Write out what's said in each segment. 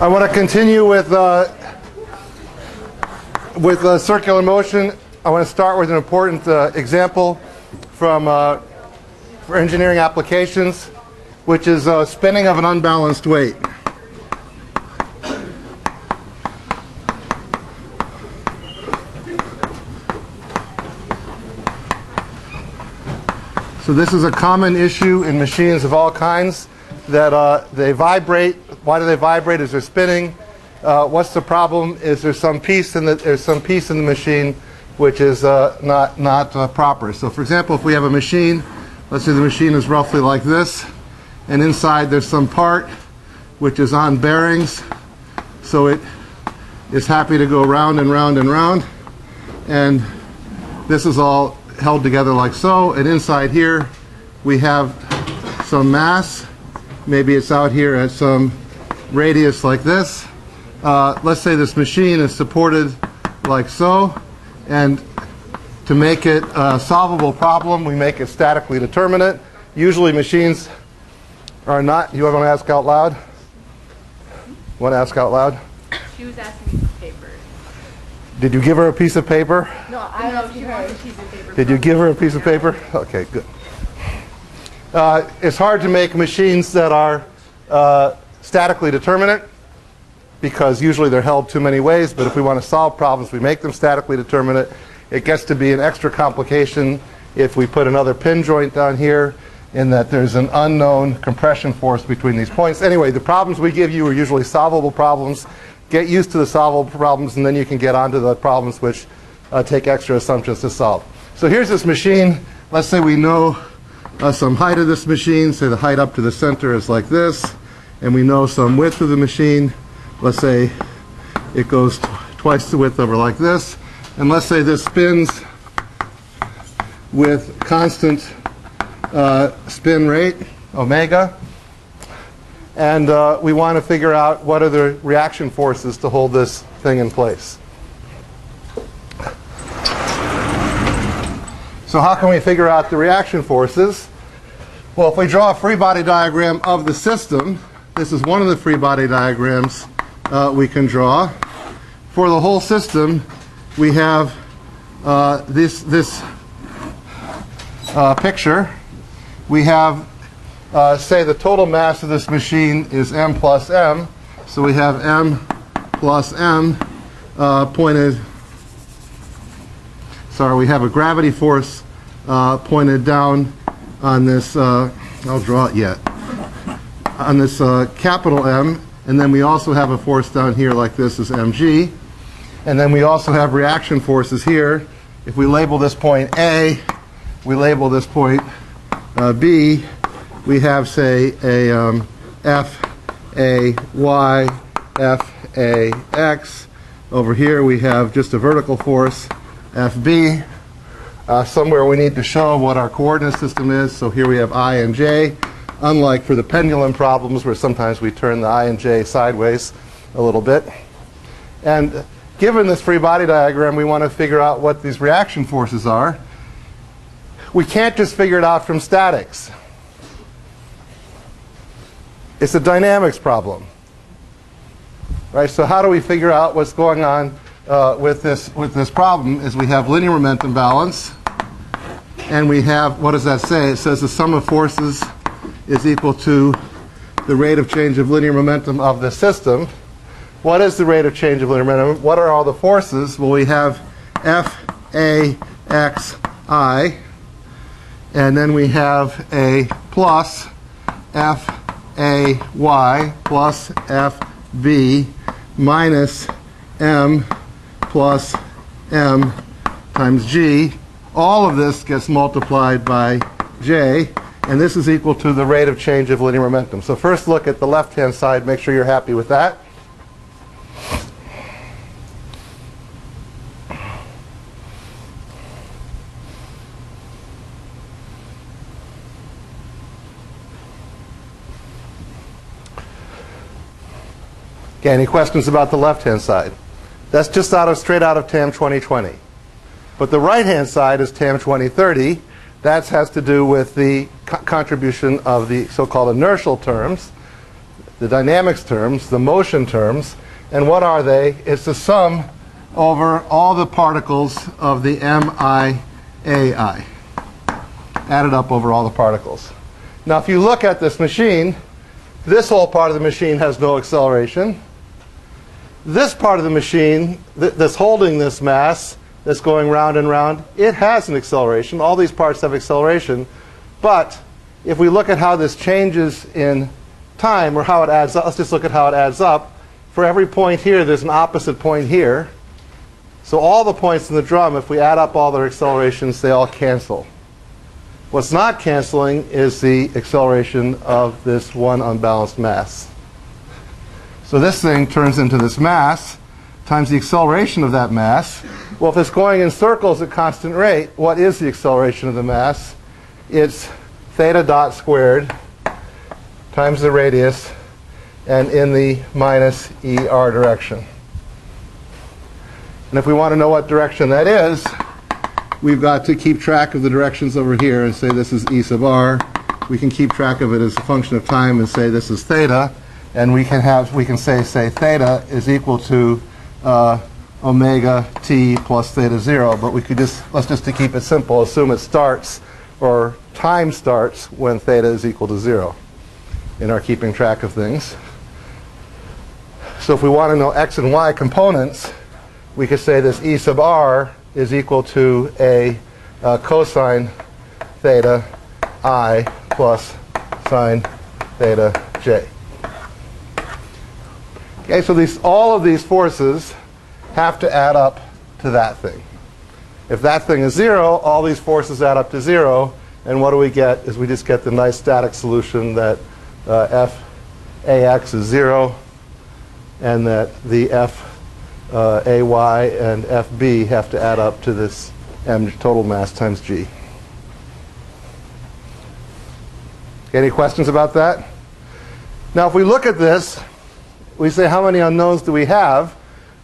I want to continue with circular motion. I want to start with an important example from for engineering applications, which is spinning of an unbalanced weight. So this is a common issue in machines of all kinds, that they vibrate. Why do they vibrate as they're spinning? What's the problem? Is there some piece in the machine which is not proper? So for example, if we have a machine, let's say the machine is roughly like this, and inside there's some part which is on bearings, so it is happy to go round and round and round, and this is all held together like so, and inside here we have some mass. Maybe it's out here at some radius like this. Let's say this machine is supported like so, and to make it a solvable problem, we make it statically determinate. Usually machines are not. You want to ask out loud? Want to ask out loud? She was asking me for paper. Did you give her a piece of paper? No, I don't know if she wants a piece of paper. Did you give her a piece of paper? Okay, good. It's hard to make machines that are statically determinate, because usually they're held too many ways, but if we want to solve problems, we make them statically determinate. It gets to be an extra complication if we put another pin joint down here, in that there's an unknown compression force between these points. Anyway, the problems we give you are usually solvable problems. Get used to the solvable problems, and then you can get onto the problems which take extra assumptions to solve. So here's this machine. Let's say we know some height of this machine. Say the height up to the center is like this, and we know some width of the machine. Let's say it goes twice the width over like this, and let's say this spins with constant spin rate, omega, and we want to figure out what are the reaction forces to hold this thing in place. So how can we figure out the reaction forces? Well, if we draw a free body diagram of the system, this is one of the free body diagrams we can draw. For the whole system, we have this picture. We have, say, the total mass of this machine is m plus m. So we have m plus m we have a gravity force pointed down on this, I'll draw it yet, on this capital M, and then we also have a force down here like this is mg, and then we also have reaction forces here. If we label this point A, we label this point B, we have, say, a F, A, Y, F, A, X. Over here we have just a vertical force, FB. Somewhere we need to show what our coordinate system is, so here we have I and J, unlike for the pendulum problems where sometimes we turn the I and J sideways a little bit. And given this free body diagram, we want to figure out what these reaction forces are. We can't just figure it out from statics. It's a dynamics problem. Right? So how do we figure out what's going on with this problem? Is we have linear momentum balance, and we have, what does that say? It says the sum of forces is equal to the rate of change of linear momentum of the system. What is the rate of change of linear momentum? What are all the forces? Well, we have F, A, X, I, and then we have a plus F, A, Y plus F, B minus M plus M times G. All of this gets multiplied by J, and this is equal to the rate of change of linear momentum. So first look at the left-hand side. Make sure you're happy with that. Okay, any questions about the left-hand side? That's just straight out of TAM 2020. But the right-hand side is TAM 2030. That has to do with the contribution of the so-called inertial terms. the dynamics terms, the motion terms. And what are they? It's the sum over all the particles of the MIAI, added up over all the particles. Now, if you look at this machine, this whole part of the machine has no acceleration. This part of the machine that's holding this mass, that's going round and round, it has an acceleration. All these parts have acceleration. But if we look at how this changes in time, or how it adds up, let's just look at how it adds up. For every point here, there's an opposite point here. So all the points in the drum, if we add up all their accelerations, they all cancel. What's not canceling is the acceleration of this one unbalanced mass. So this thing turns into this mass times the acceleration of that mass. Well, if it's going in circles at constant rate, what is the acceleration of the mass? It's theta dot squared times the radius and in the minus ER direction. And if we want to know what direction that is, we've got to keep track of the directions over here and say this is E sub r. We can keep track of it as a function of time and say this is theta. And we can say theta is equal to omega t plus theta 0. But we could let's just to keep it simple, assume it starts, or time starts when theta is equal to 0 in our keeping track of things. So if we want to know x and y components, we could say this E sub r is equal to a cosine theta I plus sine theta j. Okay, so all of these forces have to add up to that thing. If that thing is 0, all these forces add up to 0. And what do we get? Is we just get the nice static solution that F(AX) is 0, and that the F(AY) and Fb have to add up to this m total mass times g. Any questions about that? Now, if we look at this, we say, how many unknowns do we have?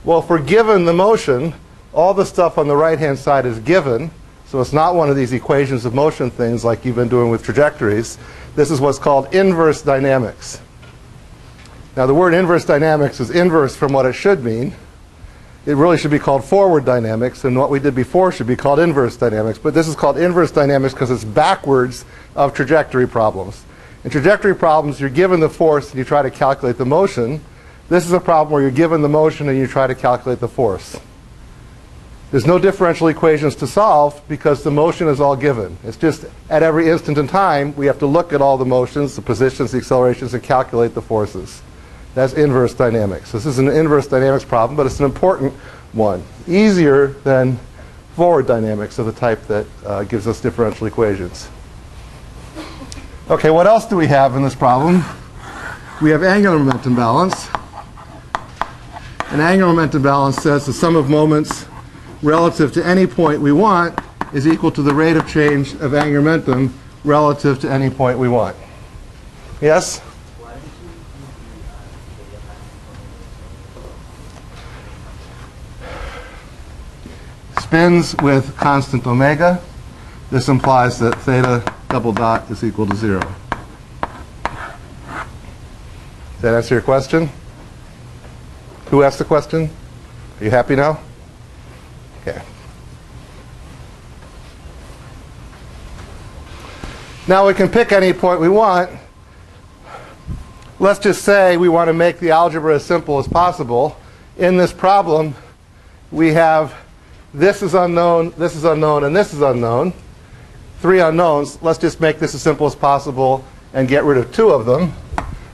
Well, if we're given the motion, all the stuff on the right-hand side is given. So it's not one of these equations of motion things like you've been doing with trajectories. This is what's called inverse dynamics. Now, the word inverse dynamics is inverse from what it should mean. It really should be called forward dynamics, and what we did before should be called inverse dynamics. But this is called inverse dynamics because it's backwards of trajectory problems. In trajectory problems, you're given the force and you try to calculate the motion. This is a problem where you're given the motion and you try to calculate the force. There's no differential equations to solve because the motion is all given. It's just at every instant in time, we have to look at all the motions, the positions, the accelerations, and calculate the forces. That's inverse dynamics. This is an inverse dynamics problem, but it's an important one. Easier than forward dynamics of the type that gives us differential equations. Okay, what else do we have in this problem? We have angular momentum balance. And angular momentum balance says the sum of moments relative to any point we want is equal to the rate of change of angular momentum relative to any point we want. Yes? Spins with constant omega. This implies that theta double dot is equal to 0. Does that answer your question? Who asked the question? Are you happy now? Okay. Now we can pick any point we want. Let's just say we want to make the algebra as simple as possible. In this problem, we have this is unknown, and this is unknown. 3 unknowns. Let's just make this as simple as possible and get rid of 2 of them.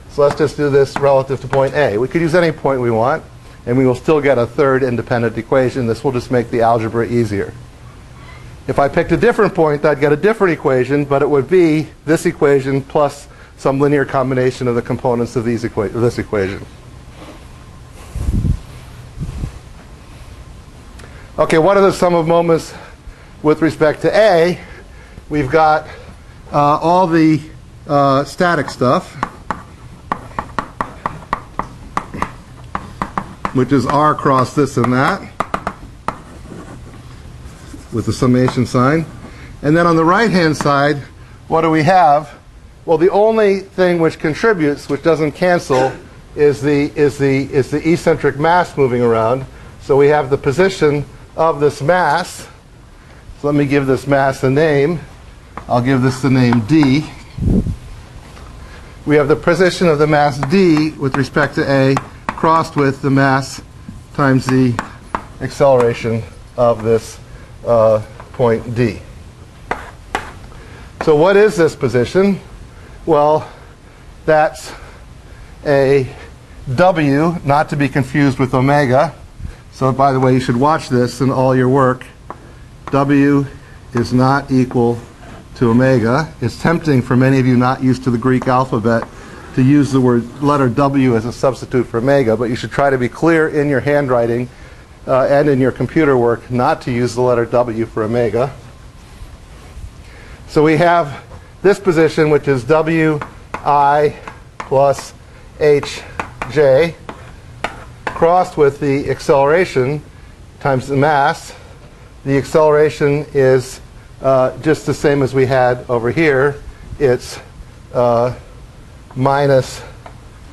So let's just do this relative to point A. We could use any point we want, and we will still get a third independent equation. This will just make the algebra easier. If I picked a different point, I'd get a different equation, but it would be this equation plus some linear combination of the components of this equation. Okay, what are the sum of moments with respect to A? We've got all the static stuff, which is r cross this and that, with the summation sign. And then on the right-hand side, what do we have? Well, the only thing which contributes, which doesn't cancel, is the eccentric mass moving around. So we have the position of this mass. So let me give this mass a name. I'll give this the name D. We have the position of the mass D with respect to A crossed with the mass times the acceleration of this point D. So what is this position? Well, that's a W, not to be confused with omega. So by the way, you should watch this in all your work. W is not equal to omega. It's tempting for many of you not used to the Greek alphabet to use the letter W as a substitute for omega, but you should try to be clear in your handwriting and in your computer work not to use the letter W for omega. So we have this position, which is Wi plus hj, crossed with the acceleration times the mass. The acceleration is just the same as we had over here. It's minus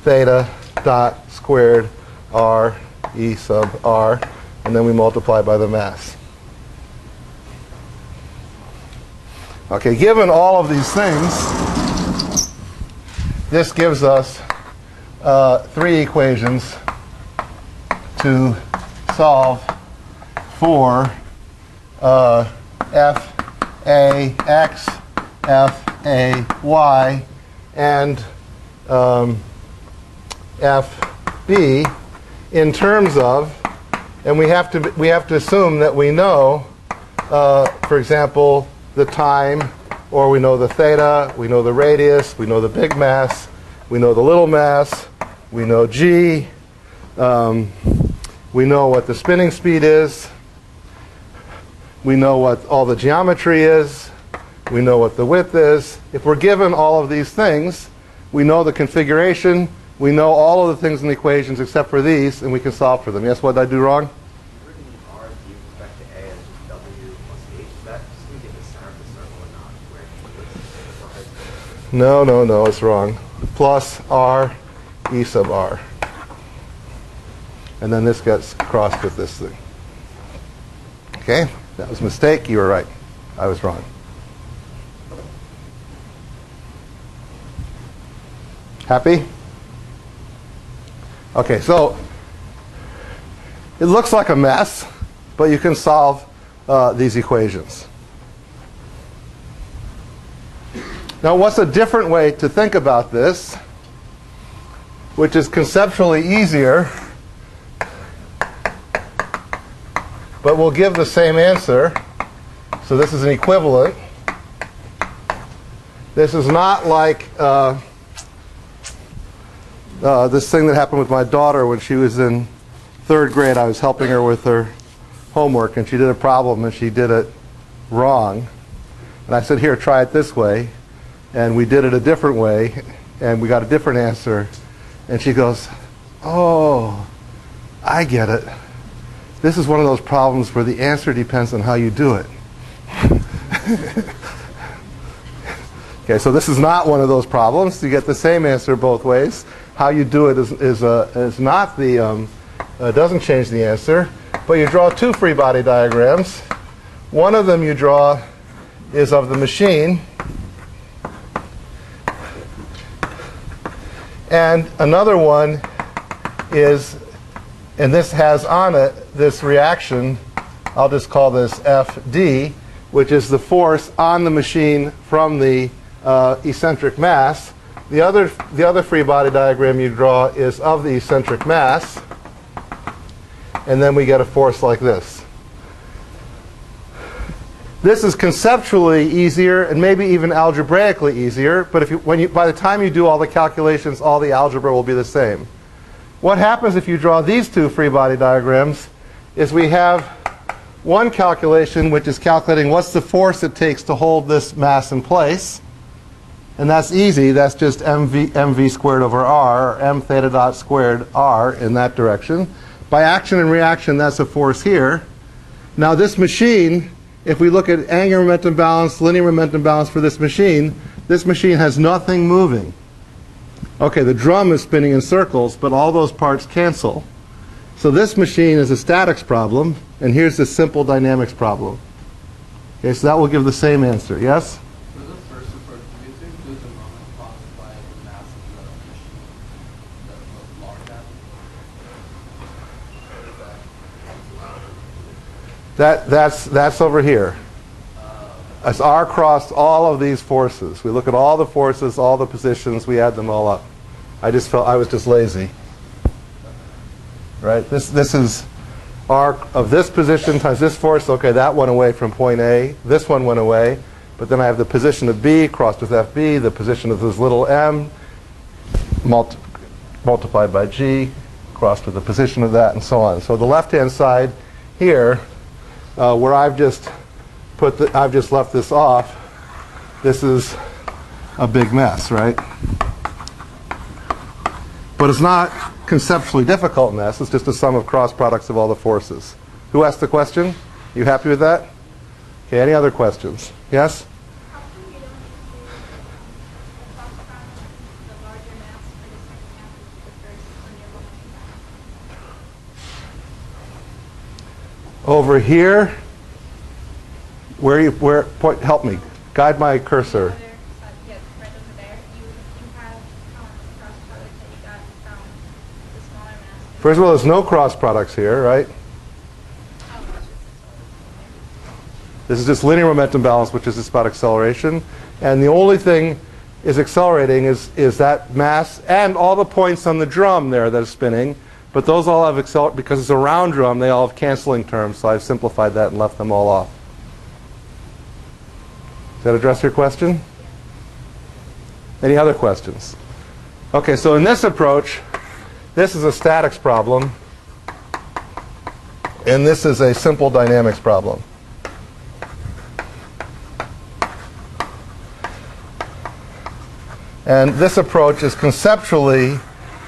theta dot squared r e sub r, and then we multiply by the mass. Okay, given all of these things, this gives us three equations to solve for f a x, f a y, and f b in terms of, and we have to assume that we know, for example, the time, or we know the theta, we know the radius, we know the big mass, we know the little mass, we know g, we know what the spinning speed is, we know what all the geometry is, we know what the width is. If we're given all of these things, we know the configuration, we know all of the things in the equations except for these, and we can solve for them. Yes, what did I do wrong? No, it's wrong. Plus r e sub r. And then this gets crossed with this thing. Okay? That was a mistake. You were right. I was wrong. Happy? Okay, so it looks like a mess, but you can solve these equations. Now, what's a different way to think about this, which is conceptually easier, but will give the same answer? So this is an equivalent. This is not like this thing that happened with my daughter when she was in 3rd grade. I was helping her with her homework, and she did a problem, and she did it wrong. And I said, here, try it this way. And we did it a different way, and we got a different answer. And she goes, oh, I get it. This is one of those problems where the answer depends on how you do it. Okay, so this is not one of those problems. You get the same answer both ways. How you do it is not the, doesn't change the answer. But you draw two free body diagrams. One of them you draw is of the machine. And another one is, and this has on it this reaction, I'll just call this FD, which is the force on the machine from the eccentric mass. The other free body diagram you draw is of the eccentric mass, and then we get a force like this. This is conceptually easier and maybe even algebraically easier, but by the time you do all the calculations, all the algebra will be the same. What happens if you draw these two free body diagrams is we have one calculation which is calculating what's the force it takes to hold this mass in place. And that's easy. That's just mv squared over r, or m theta dot squared r in that direction. By action and reaction, that's a force here. Now this machine, if we look at angular momentum balance, linear momentum balance for this machine, This machine has nothing moving. Okay, the drum is spinning in circles, but all those parts cancel. So this machine is a statics problem, and here's the simple dynamics problem. Okay, so that will give the same answer. Yes? For the first approach, do you think there's a moment caused by the mass of the machine, the log That's over here. It's R crossed all of these forces. We look at all the forces, all the positions, we add them all up. I just felt I was just lazy. Right? This is R of this position times this force. Okay, that went away from point A. This one went away. But then I have the position of B crossed with FB, the position of this little m multiplied by G crossed with the position of that, and so on. So the left-hand side here, where I've just left this off, this is a big mess, right? But it's not conceptually difficult mess. It's just a sum of cross products of all the forces. Who asked the question? You happy with that? Okay, any other questions? Yes? How come you don't include the cross product of the larger mass for the second half of the first linear momentum balance? Over here, help me, guide my cursor. Yes, right over there. You have the cross product that you got from the smaller mass. First of all, there's no cross products here, right? This is just linear momentum balance, which is just about acceleration. And the only thing is accelerating is that mass and all the points on the drum there that are spinning. But those all have because it's a round drum, they all have canceling terms. So I've simplified that and left them all off. Does that address your question? Any other questions? Okay, so in this approach, this is a statics problem. And this is a simple dynamics problem. And this approach is conceptually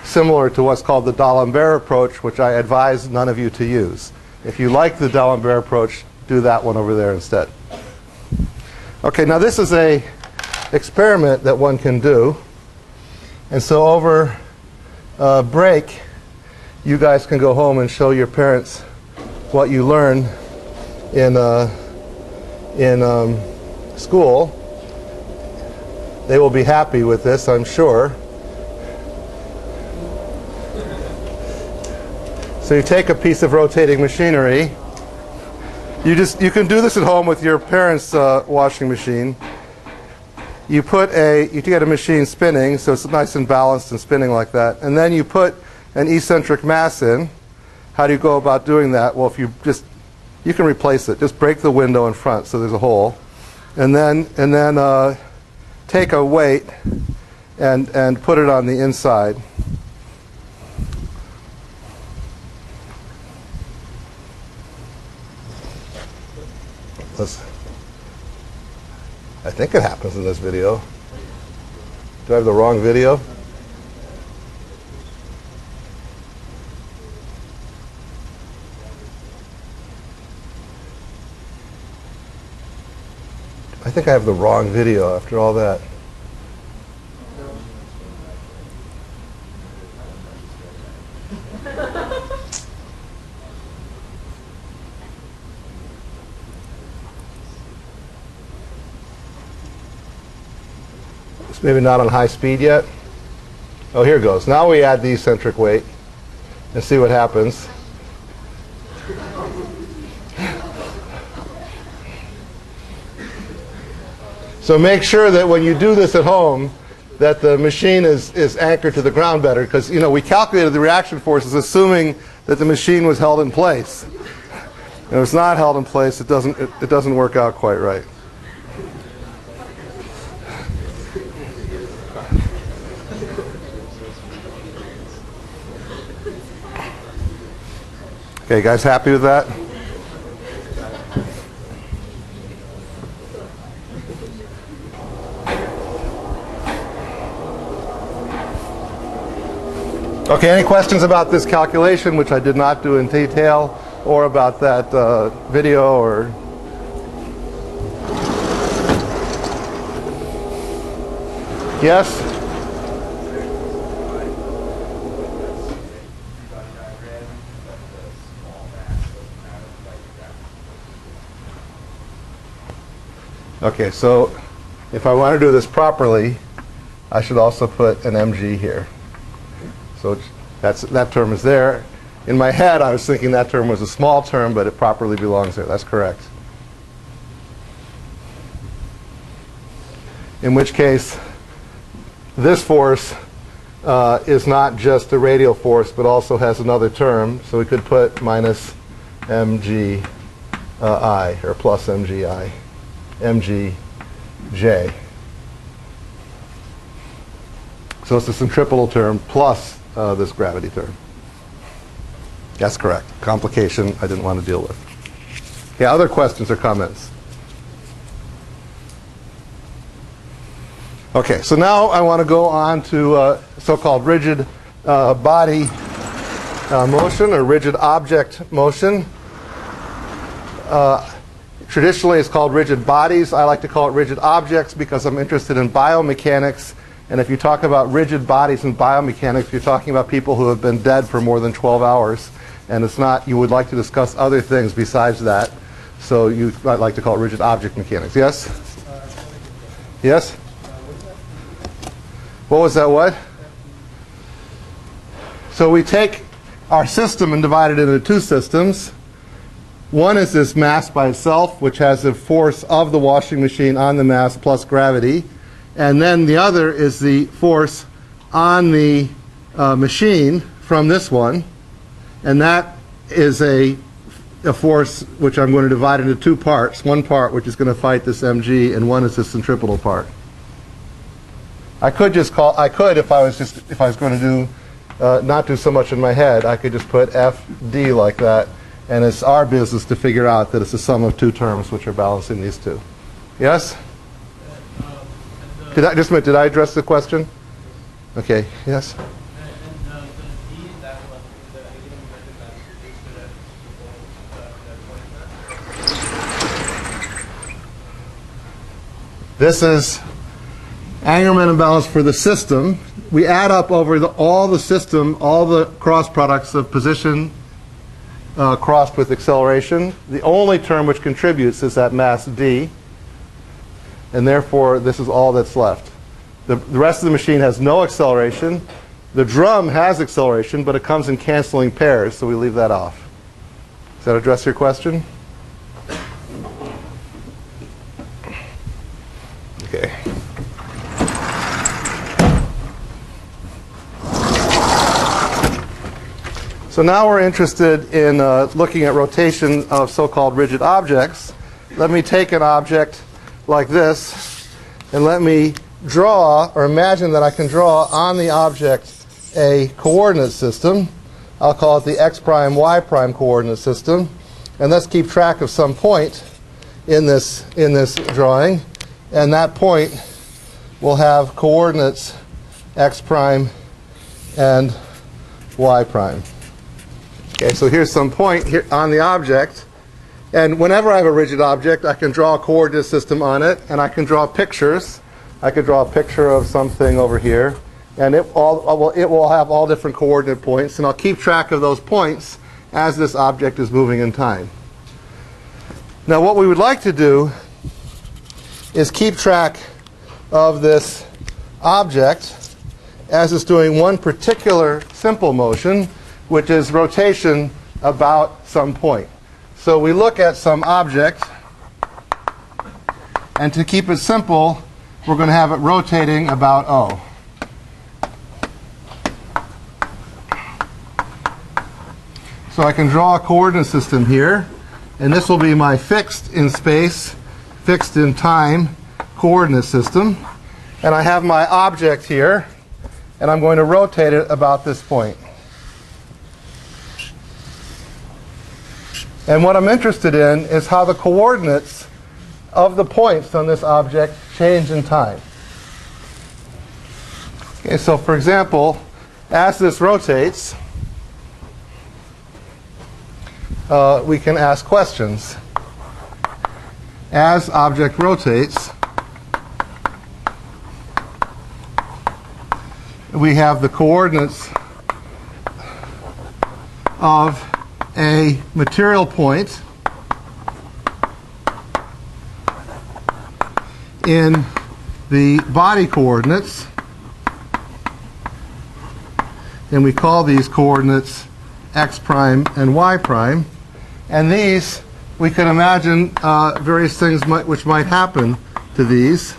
similar to what's called the D'Alembert approach, which I advise none of you to use. If you like the D'Alembert approach, do that one over there instead. Okay, now this is a experiment that one can do. And so over break, you guys can go home and show your parents what you learned in school. They will be happy with this, I'm sure. So you take a piece of rotating machinery. You can do this at home with your parents' washing machine. You get a machine spinning, so it's nice and balanced and spinning like that. And then you put an eccentric mass in. How do you go about doing that? Well, you can replace it. Just break the window in front so there's a hole, and then take a weight and put it on the inside. I think it happens in this video. Do I have the wrong video? I think I have the wrong video after all that. It's maybe not on high speed yet. Oh, here goes. Now we add the eccentric weight and see what happens. So make sure that when you do this at home, that the machine is anchored to the ground better, because we calculated the reaction forces assuming that the machine was held in place. And if it's not held in place, it doesn't work out quite right. Okay, guys, happy with that? Okay, any questions about this calculation, which I did not do in detail, or about that video, or? Yes? Okay, so if I want to do this properly, I should also put an mg here. So that term is there. In my head, I was thinking that term was a small term, but it properly belongs there. That's correct. In which case, this force is not just the radial force, but also has another term. So we could put minus mg I, or plus mg I, mg j. So it's a centripetal term plus this gravity term. That's correct. Complication I didn't want to deal with. Okay, other questions or comments? Okay, so now I want to go on to so-called rigid body motion or rigid object motion. Traditionally, it's called rigid bodies. I like to call it rigid objects because I'm interested in biomechanics. And if you talk about rigid bodies and biomechanics, you're talking about people who have been dead for more than 12 hours. And it's not, you would like to discuss other things besides that. So you might like to call it rigid object mechanics. Yes? Yes? What was that what? So we take our system and divide it into two systems. One is this mass by itself, which has the force of the washing machine on the mass plus gravity. And then the other is the force on the machine from this one. And that is a force which I'm going to divide into two parts. One part which is going to fight this mg, and one is the centripetal part. I could just call, if I was going to do, not do so much in my head, I could just put FD like that. And it's our business to figure out that it's the sum of two terms which are balancing these two. Yes? Did I address the question? Okay, yes? This is angular momentum balance for the system. We add up over all the system, all the cross products of position crossed with acceleration. The only term which contributes is that mass d. And therefore, this is all that's left. The rest of the machine has no acceleration. The drum has acceleration, but it comes in canceling pairs, so we leave that off. Does that address your question? Okay. So now we're interested in looking at rotation of so-called rigid objects. Let me take an object like this, and let me draw, or imagine that I can draw on the object a coordinate system. I'll call it the x prime, y prime coordinate system. And let's keep track of some point in this drawing. And that point will have coordinates x prime and y prime. Okay, so here's some point here on the object. And whenever I have a rigid object, I can draw a coordinate system on it, and I can draw pictures. I could draw a picture of something over here, and it will have all different coordinate points, and I'll keep track of those points as this object is moving in time. Now what we would like to do is keep track of this object as it's doing one particular simple motion, which is rotation about some point. So we look at some object, and to keep it simple, we're going to have it rotating about O. So I can draw a coordinate system here, and this will be my fixed in space, fixed in time coordinate system. And I have my object here, and I'm going to rotate it about this point. And what I'm interested in is how the coordinates of the points on this object change in time. Okay, so for example, as this rotates, we can ask questions. As object rotates, we have the coordinates of a material point in the body coordinates, and we call these coordinates x prime and y prime. And these, we could imagine various things which might happen to these.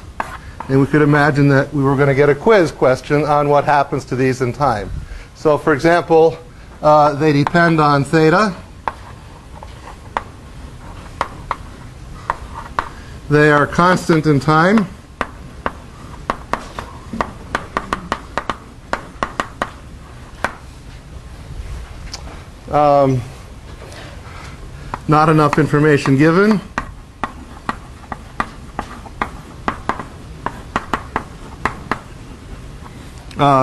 And we could imagine that we were going to get a quiz question on what happens to these in time. So, for example, they depend on theta. They are constant in time. Not enough information given.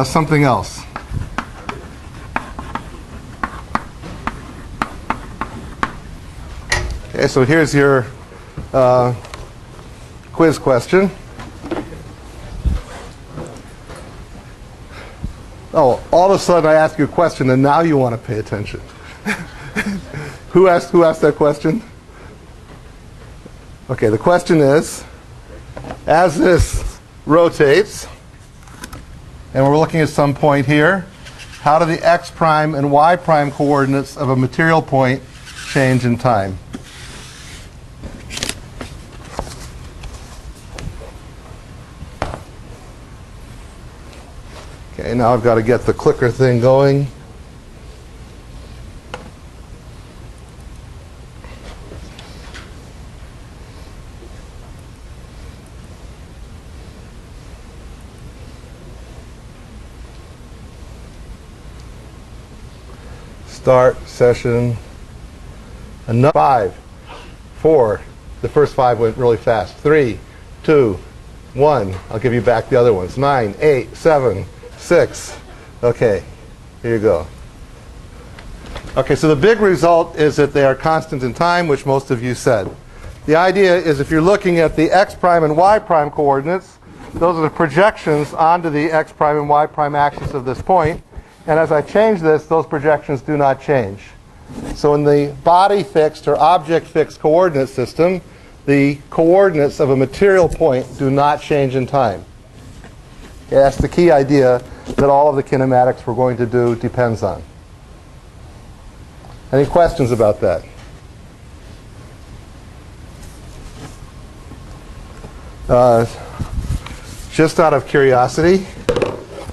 Something else. Okay, so here's your quiz question. Oh, all of a sudden I ask you a question and now you want to pay attention. Who asked that question? Okay, the question is, as this rotates, and we're looking at some point here, how do the x prime and y prime coordinates of a material point change in time? Okay, now I've got to get the clicker thing going. Start session. Another 5, 4. The first 5 went really fast. 3, 2, 1. I'll give you back the other ones. 9, 8, 7, 6. Okay, here you go. Okay, so the big result is that they are constant in time, which most of you said. The idea is if you're looking at the x prime and y prime coordinates, those are the projections onto the x prime and y prime axis of this point. And as I change this, those projections do not change. So in the body fixed or object fixed coordinate system, the coordinates of a material point do not change in time. Okay, that's the key idea that all of the kinematics we're going to do depends on. Any questions about that? Just out of curiosity,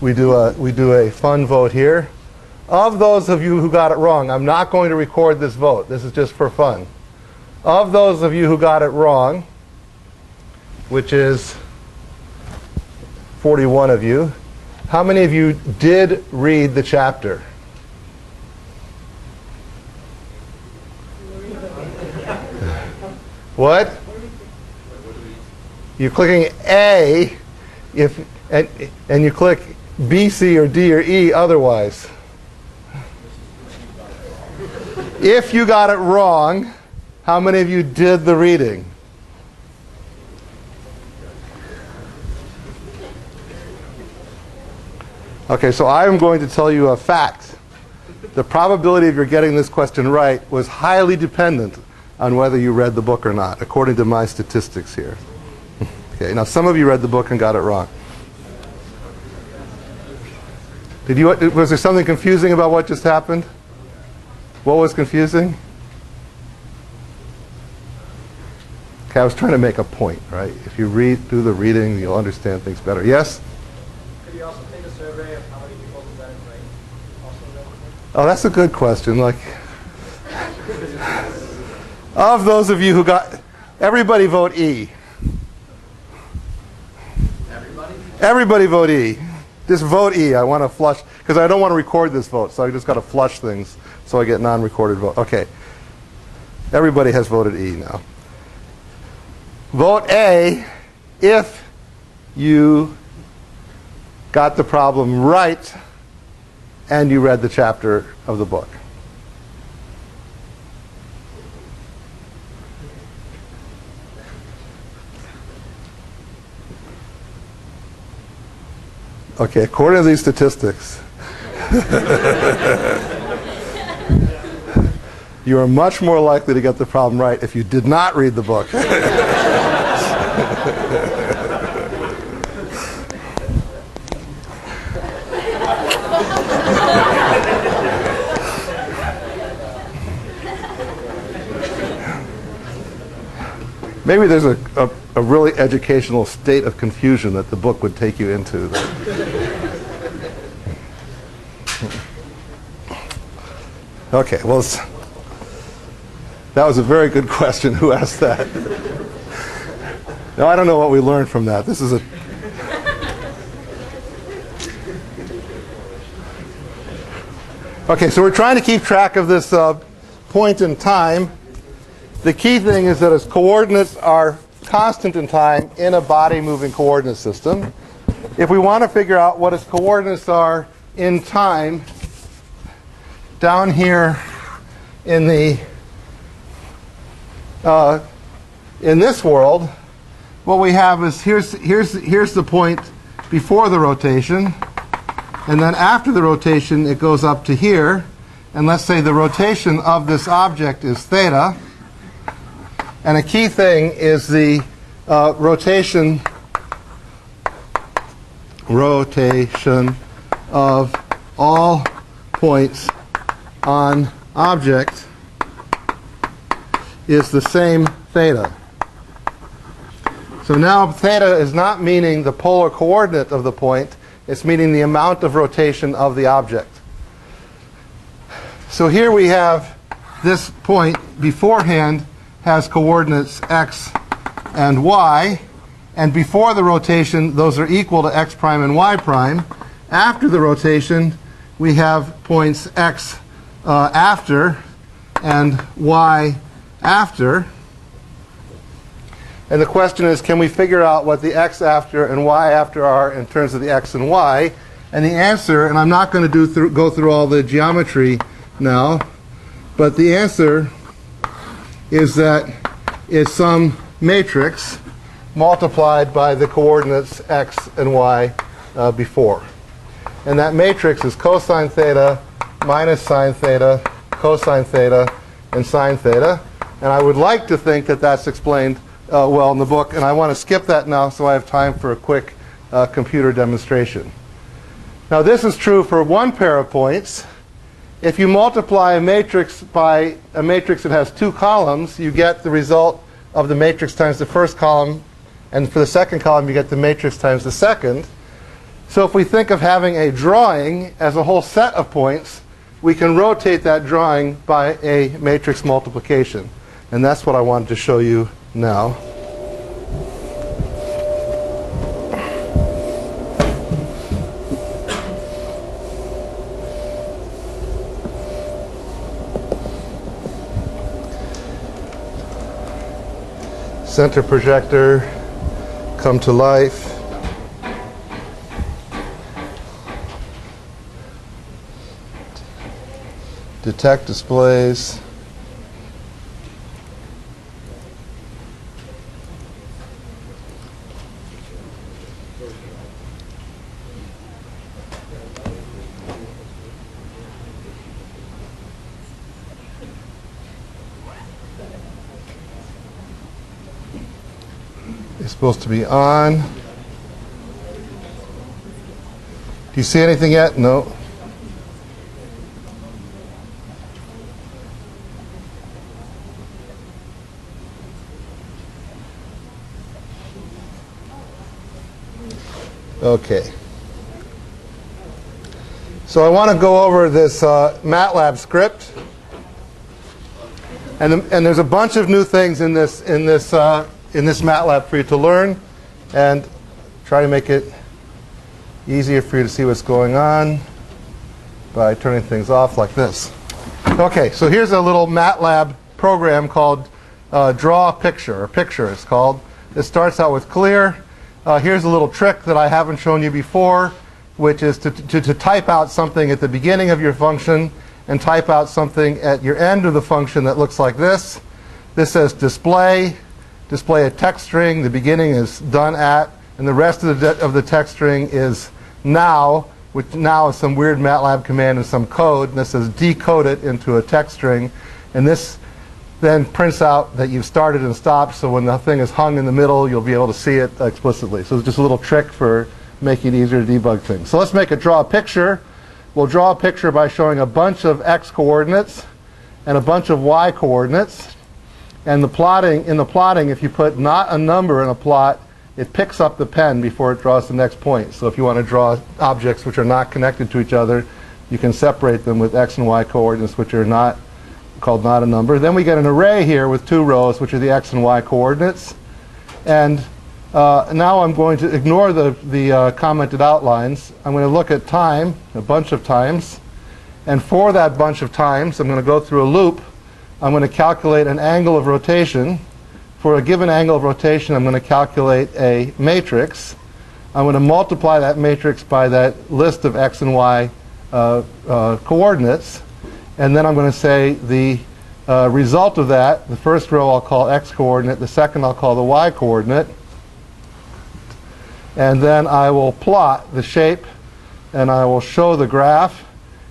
we do a fun vote here. Of those of you who got it wrong, I'm not going to record this vote. This is just for fun. Of those of you who got it wrong, which is 41 of you, how many of you did read the chapter? What? You're clicking A and you click B, C, or D, or E otherwise. If you got it wrong, how many of you did the reading? Okay, so I'm going to tell you a fact. The probability of your getting this question right was highly dependent on whether you read the book or not, according to my statistics here. Okay, now some of you read the book and got it wrong. Was there something confusing about what just happened? What was confusing? Okay, I was trying to make a point, right? If you do the reading, you'll understand things better. Yes? Could you also take a survey of how many people did that right? Oh, that's a good question. Like, of those of you who got, everybody vote E. Everybody? Everybody vote E. Just vote E. I want to flush, because I don't want to record this vote, so I just got to flush things so I get non-recorded vote. Okay. Everybody has voted E now. Vote A if you got the problem right and you read the chapter of the book. Okay, according to these statistics, you are much more likely to get the problem right if you did not read the book. Maybe there's a really educational state of confusion that the book would take you into. Okay, well, that was a very good question. Who asked that? Now, I don't know what we learned from that. This is a... Okay, so we're trying to keep track of this point in time. The key thing is that its coordinates are constant in time in a body-moving coordinate system. If we want to figure out what its coordinates are in time, down here in the in this world, what we have is here's the point before the rotation, and then after the rotation it goes up to here, and let's say the rotation of this object is theta. And a key thing is the rotation of all points on object is the same theta. So now theta is not meaning the polar coordinate of the point, it's meaning the amount of rotation of the object. So here we have this point beforehand has coordinates x and y, and before the rotation those are equal to x prime and y prime. After the rotation we have points x after and y after, and the question is, can we figure out what the x after and y after are in terms of the x and y? And the answer, and I'm not going to go through all the geometry now, but the answer is that it's some matrix multiplied by the coordinates x and y before. And that matrix is cosine theta minus sine theta, cosine theta, and sine theta. And I would like to think that that's explained well in the book, and I want to skip that now so I have time for a quick computer demonstration. Now this is true for one pair of points. If you multiply a matrix by a matrix that has two columns, you get the result of the matrix times the first column, and for the second column you get the matrix times the second. So if we think of having a drawing as a whole set of points, we can rotate that drawing by a matrix multiplication. And that's what I wanted to show you now. Center projector, come to life. Detect displays. It's supposed to be on. Do you see anything yet? No. Okay. So I want to go over this MATLAB script, and there's a bunch of new things in this MATLAB for you to learn, and try to make it easier for you to see what's going on by turning things off like this. Okay, so here's a little MATLAB program called Draw a Picture, or Picture it's called. It starts out with clear. Here's a little trick that I haven't shown you before, which is to type out something at the beginning of your function and type out something at your end of the function that looks like this. This says display a text string. The beginning is done at, and the rest of the text string is now, which now is some weird MATLAB command and some code, and this says decode it into a text string, and this then prints out that you've started and stopped, so when the thing is hung in the middle, you'll be able to see it explicitly. So it's just a little trick for making it easier to debug things. So let's make it draw a picture. We'll draw a picture by showing a bunch of x coordinates and a bunch of y coordinates. And in the plotting, if you put not a number in a plot, it picks up the pen before it draws the next point. So if you want to draw objects which are not connected to each other, you can separate them with x and y coordinates, which are not called not a number. Then we get an array here with 2 rows, which are the x and y coordinates. And now I'm going to ignore the commented outlines. I'm going to look at time, a bunch of times. And for that bunch of times, I'm going to go through a loop. I'm going to calculate an angle of rotation. For a given angle of rotation, I'm going to calculate a matrix. I'm going to multiply that matrix by that list of x and y coordinates. And then I'm going to say the result of that, the first row I'll call x coordinate, the second I'll call the y coordinate. And then I will plot the shape, and I will show the graph,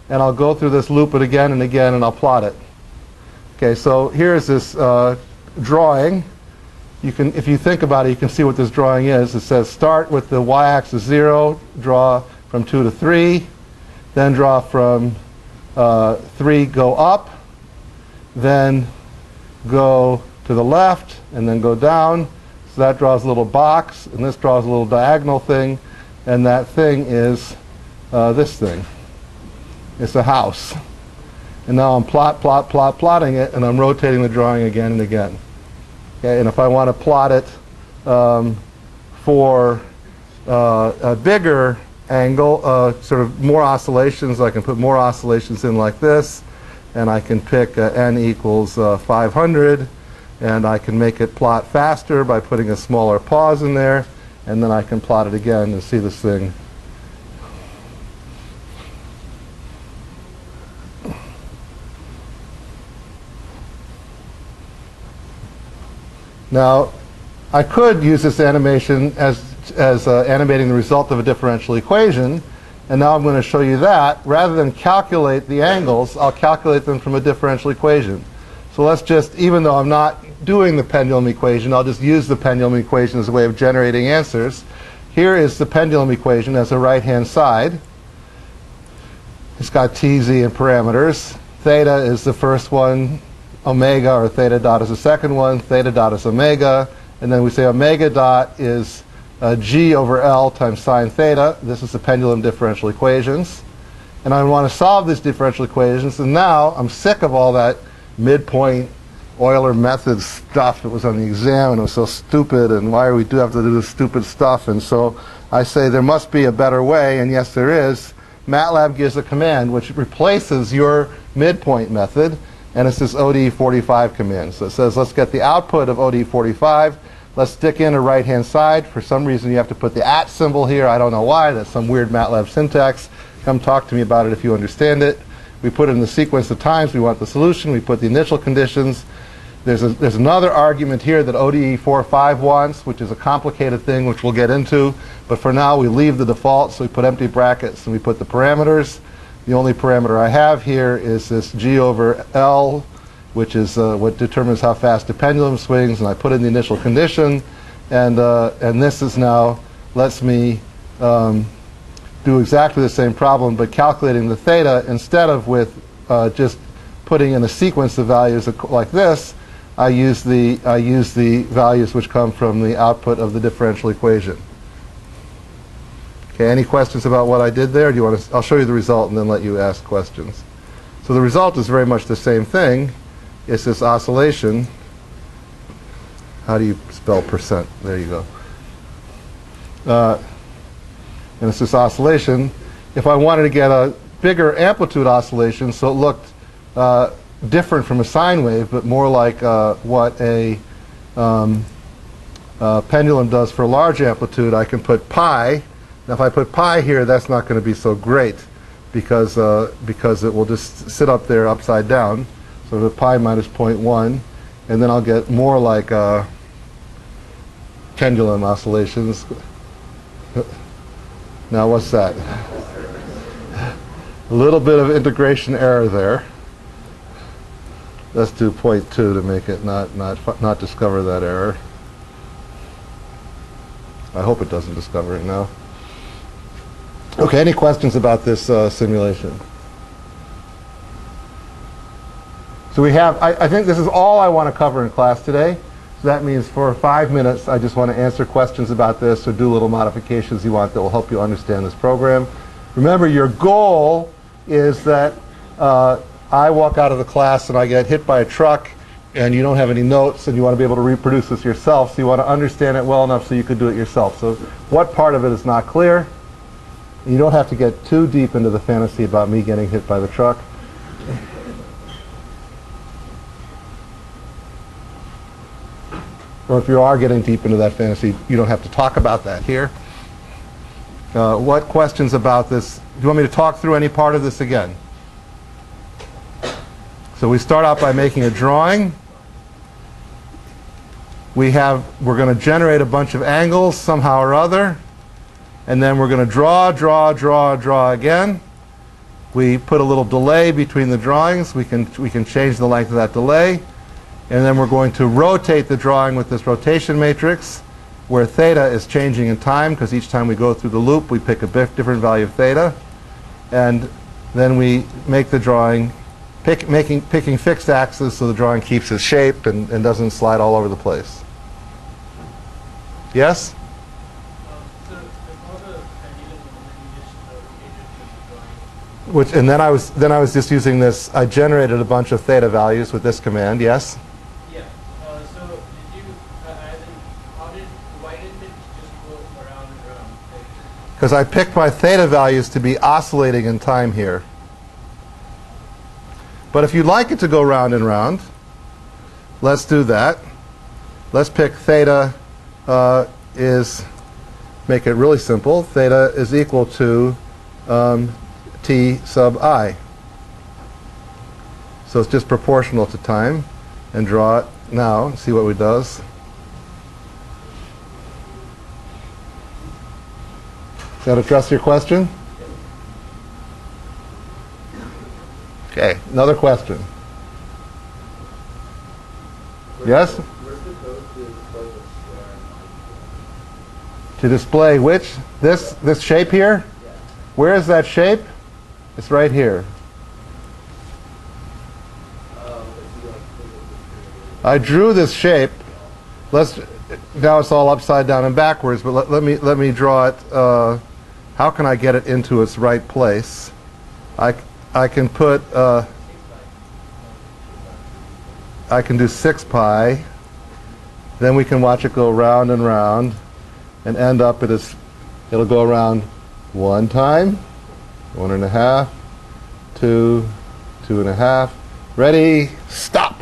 and I'll go through this loop again and again, and I'll plot it. Okay, so here's this drawing. If you think about it, you can see what this drawing is. It says start with the y-axis 0, draw from 2 to 3, then draw from 3, go up, then go to the left, and then go down. So that draws a little box, and this draws a little diagonal thing, and that thing is this thing. It's a house. And now I'm plotting it, and I'm rotating the drawing again and again. Okay, and if I want to plot it for a bigger angle, sort of more oscillations, I can put more oscillations in like this, and I can pick n equals 500, and I can make it plot faster by putting a smaller pause in there, and then I can plot it again and see this thing. Now, I could use this animation as animating the result of a differential equation, and now I'm going to show you that. Rather than calculate the angles, I'll calculate them from a differential equation. So let's just, even though I'm not doing the pendulum equation, I'll just use the pendulum equation as a way of generating answers. Here is the pendulum equation as a right-hand side. It's got t, z, and parameters. Theta is the first one. Omega, or theta dot, is the second one. Theta dot is omega. And then we say omega dot is g over L times sine theta. This is the pendulum differential equations. And I want to solve these differential equations. And now I'm sick of all that midpoint Euler method stuff that was on the exam, and it was so stupid, and why do we have to do this stupid stuff? And so I say there must be a better way, and yes, there is. MATLAB gives a command which replaces your midpoint method, and it's this ode45 command. So it says, let's get the output of ode45. Let's stick in a right-hand side. For some reason, you have to put the @ symbol here. I don't know why. That's some weird MATLAB syntax. Come talk to me about it if you understand it. We put it in the sequence of times we want the solution. We put the initial conditions. There's another argument here that ode45 wants, which is a complicated thing, which we'll get into. But for now, we leave the default. So we put empty brackets, and we put the parameters. The only parameter I have here is this g over L, which is what determines how fast the pendulum swings, and I put in the initial condition, and this is now lets me do exactly the same problem, but calculating the theta instead of with just putting in a sequence of values like this. I use the values which come from the output of the differential equation. Okay, any questions about what I did there? Do you want to? I'll show you the result and then let you ask questions. So the result is very much the same thing. It's this oscillation. How do you spell percent? There you go. And it's this oscillation. If I wanted to get a bigger amplitude oscillation, so it looked different from a sine wave, but more like what a pendulum does for a large amplitude, I can put pi. Now if I put pi here, that's not going to be so great because it will just sit up there upside down. So the pi minus 0.1, and then I'll get more like pendulum oscillations. Now what's that? A little bit of integration error there. Let's do 0.2 to make it not discover that error. I hope it doesn't discover it now. Okay, any questions about this simulation? So we have, I think this is all I want to cover in class today. So that means for 5 minutes, I just want to answer questions about this or do little modifications you want that will help you understand this program. Remember, your goal is that I walk out of the class and I get hit by a truck and you don't have any notes and you want to be able to reproduce this yourself, so you want to understand it well enough so you could do it yourself. So what part of it is not clear? You don't have to get too deep into the fantasy about me getting hit by the truck. Or if you are getting deep into that fantasy, you don't have to talk about that here. What questions about this? Do you want me to talk through any part of this again? So we start out by making a drawing. We're going to generate a bunch of angles somehow or other. And then we're going to draw again. We put a little delay between the drawings. We can change the length of that delay. And then we're going to rotate the drawing with this rotation matrix, where theta is changing in time, because each time we go through the loop, we pick a different value of theta. And then we make the drawing, picking fixed axes so the drawing keeps its shape and doesn't slide all over the place. Yes? So before the pendulum movement, you just rotated the drawing. And then I was just using this. I generated a bunch of theta values with this command. Yes. Yeah. So did you? Why didn't it just go around and around? Because I picked my theta values to be oscillating in time here. But if you'd like it to go round and round, let's do that. Let's pick theta make it really simple. Theta is equal to t sub I. So it's just proportional to time. And draw it now and see what it does. Does that address your question? Okay, another question. Yes? Where's the code to display the square and To display which? This shape here? Yeah. Where is that shape? It's right here. I drew this shape. Now it's all upside down and backwards, but let me draw it. How can I get it into its right place? I can put I can do 6 pi. Then we can watch it go round and round and end up it'll go around 1 time, 1.5, 2, 2.5. Ready, stop.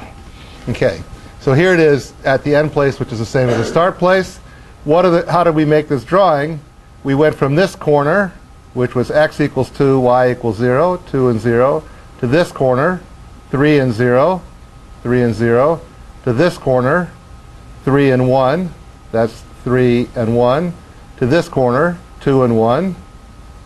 Okay, so here it is at the end place, which is the same as the start place. How did we make this drawing? We went from this corner, which was x equals 2, y equals 0, 2 and 0, to this corner, 3 and 0, 3 and 0, to this corner, 3 and 1, that's 3 and 1, to this corner, 2 and 1,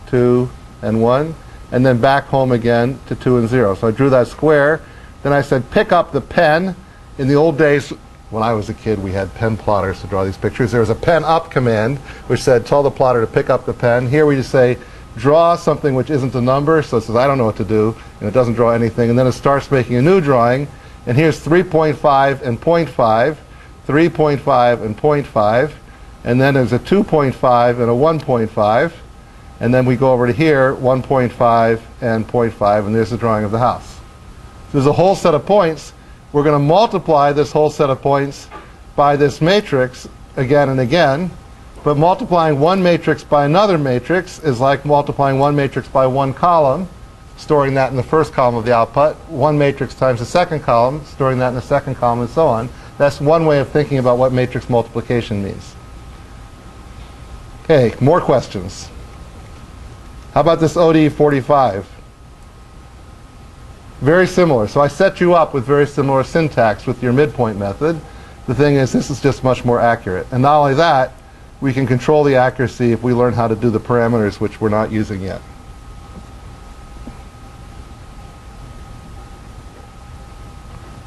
2 and 1, and then back home again to 2 and 0. So I drew that square. Then I said pick up the pen. In the old days, when I was a kid, we had pen plotters to draw these pictures. There was a pen up command, which said tell the plotter to pick up the pen. Here we just say draw something which isn't a number. So it says I don't know what to do, and it doesn't draw anything. And then it starts making a new drawing. And here's 3.5 and 0.5, 3.5 and 0.5. And then there's a 2.5 and a 1.5. And then we go over to here, 1.5 and 0.5, and there's the drawing of the house. There's a whole set of points. We're going to multiply this whole set of points by this matrix again and again. But multiplying one matrix by another matrix is like multiplying one matrix by one column, storing that in the first column of the output. One matrix times the second column, storing that in the second column, and so on. That's one way of thinking about what matrix multiplication means. Okay, more questions. How about this ode45? Very similar. So I set you up with very similar syntax with your midpoint method. The thing is, this is just much more accurate. And not only that, we can control the accuracy if we learn how to do the parameters, which we're not using yet.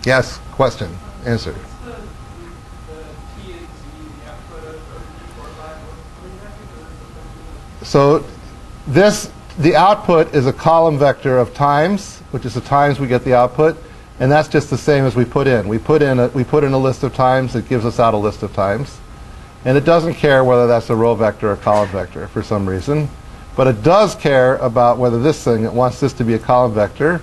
Yes, question, answer. What's the T and Z, the output of ode45? So the output is a column vector of times, which is the times we get the output, and that's just the same as we put in. We put in a list of times, it gives us out a list of times. And it doesn't care whether that's a row vector or a column vector for some reason. But it does care about whether this thing, it wants this to be a column vector.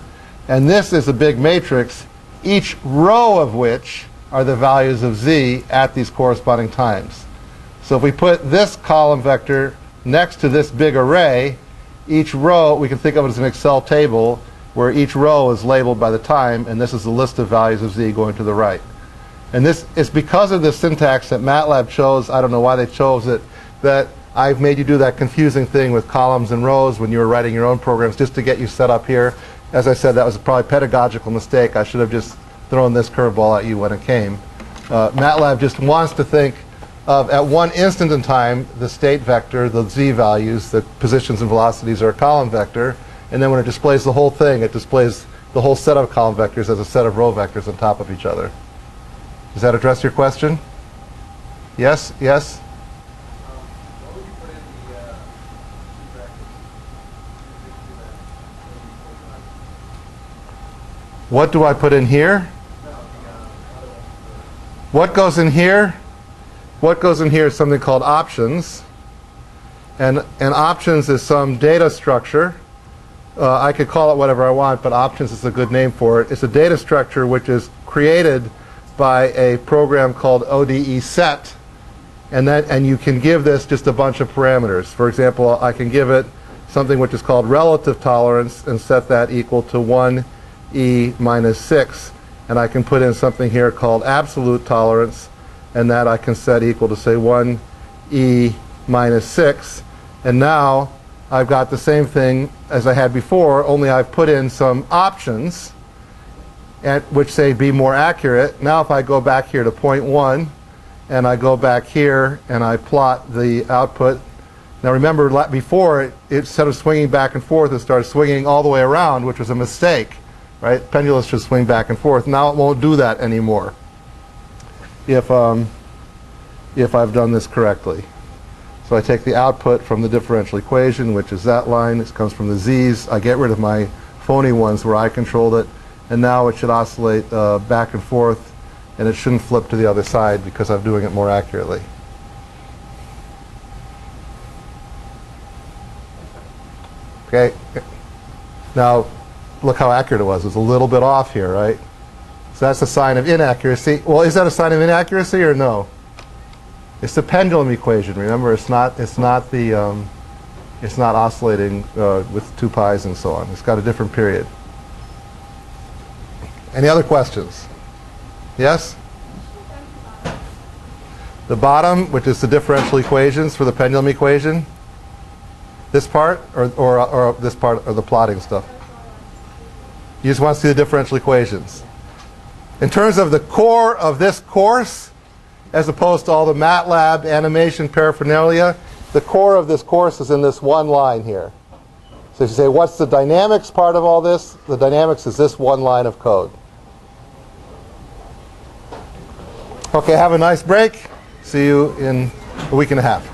And this is a big matrix, each row of which are the values of z at these corresponding times. So if we put this column vector next to this big array, each row, we can think of it as an Excel table where each row is labeled by the time, and this is the list of values of z going to the right. And this is because of the syntax that MATLAB chose. I don't know why they chose it, that I've made you do that confusing thing with columns and rows when you were writing your own programs just to get you set up here. As I said, that was probably a pedagogical mistake. I should have just thrown this curveball at you when it came. MATLAB just wants to think of, at one instant in time, the state vector, the z values, the positions and velocities are a column vector. And then when it displays the whole thing, it displays the whole set of column vectors as a set of row vectors on top of each other. Does that address your question? Yes? Yes? What would you put in the two brackets? What do I put in here? No, the other one. What goes in here? What goes in here is something called options. And options is some data structure. I could call it whatever I want, but options is a good name for it. It's a data structure which is created by a program called ode_set, and you can give this just a bunch of parameters. For example, I can give it something which is called relative tolerance and set that equal to 1e minus 6, and I can put in something here called absolute tolerance, and that I can set equal to, say, 1e minus 6, and now I've got the same thing as I had before, only I've put in some options which say be more accurate. Now if I go back here to point 1 and I go back here and I plot the output. Now remember, before it instead of swinging back and forth, it started swinging all the way around, which was a mistake, right? Pendulums should swing back and forth. Now it won't do that anymore if I've done this correctly. So I take the output from the differential equation, which is that line. This comes from the z's. I get rid of my phony ones where I controlled it. And now it should oscillate back and forth, and it shouldn't flip to the other side because I'm doing it more accurately. Okay. Now, look how accurate it was. It was a little bit off here, right? So that's a sign of inaccuracy. Well, is that a sign of inaccuracy or no? It's the pendulum equation. Remember, it's not oscillating with 2 pi's and so on. It's got a different period. Any other questions? Yes? The bottom, which is the differential equations for the pendulum equation. This part, or this part, or the plotting stuff. You just want to see the differential equations. In terms of the core of this course, as opposed to all the MATLAB animation paraphernalia, the core of this course is in this one line here. So if you say, what's the dynamics part of all this? The dynamics is this one line of code. Okay, have a nice break. See you in a week and a half.